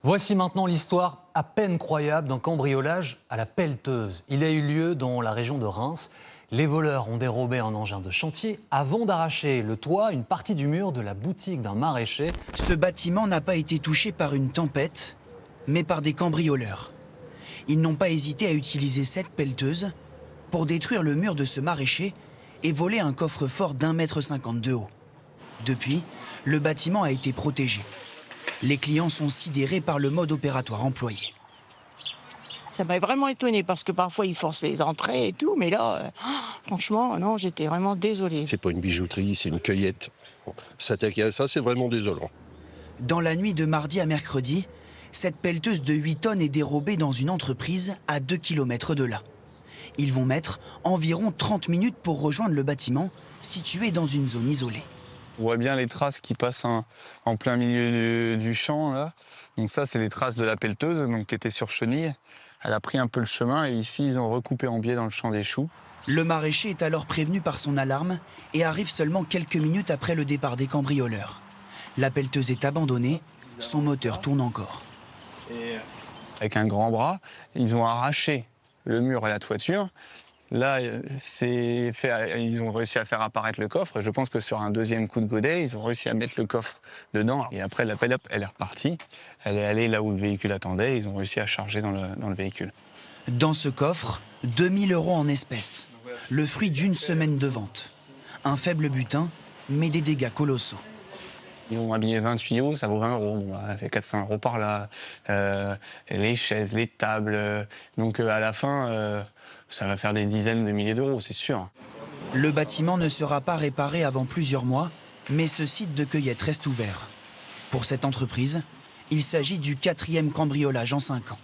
Voici maintenant l'histoire à peine croyable d'un cambriolage à la pelleteuse. Il a eu lieu dans la région de Reims. Les voleurs ont dérobé un engin de chantier avant d'arracher le toit, une partie du mur de la boutique d'un maraîcher. Ce bâtiment n'a pas été touché par une tempête, mais par des cambrioleurs. Ils n'ont pas hésité à utiliser cette pelleteuse pour détruire le mur de ce maraîcher et voler un coffre-fort d'1,50 m de haut. Depuis, le bâtiment a été protégé. Les clients sont sidérés par le mode opératoire employé. Ça m'a vraiment étonnée parce que parfois ils forcent les entrées et tout, mais là, franchement, non, j'étais vraiment désolée. C'est pas une bijouterie, c'est une cueillette. S'attaquer à ça, c'est vraiment désolant. Dans la nuit de mardi à mercredi, cette pelleteuse de 8 tonnes est dérobée dans une entreprise à 2 km de là. Ils vont mettre environ 30 minutes pour rejoindre le bâtiment, situé dans une zone isolée. On voit bien les traces qui passent en plein milieu du champ, là. Donc ça, c'est les traces de la pelleteuse, donc, qui était sur chenille. Elle a pris un peu le chemin et ici, ils ont recoupé en biais dans le champ des choux. Le maraîcher est alors prévenu par son alarme et arrive seulement quelques minutes après le départ des cambrioleurs. La pelleteuse est abandonnée, son moteur tourne encore. Avec un grand bras, ils ont arraché le mur et la toiture. Là, ils ont réussi à faire apparaître le coffre. Je pense que sur un deuxième coup de godet, ils ont réussi à mettre le coffre dedans. Et après, la pelle, elle est repartie. Elle est allée là où le véhicule attendait. Ils ont réussi à charger dans le véhicule. Dans ce coffre, 2 000 € en espèces. Le fruit d'une semaine de vente. Un faible butin, mais des dégâts colossaux. Ils ont habillé 20 tuyaux, ça vaut 20 €. Ça fait 400 € par là. Les chaises, les tables. Donc à la fin, ça va faire des dizaines de milliers d'euros, c'est sûr. Le bâtiment ne sera pas réparé avant plusieurs mois, mais ce site de cueillette reste ouvert. Pour cette entreprise, il s'agit du 4e cambriolage en 5 ans.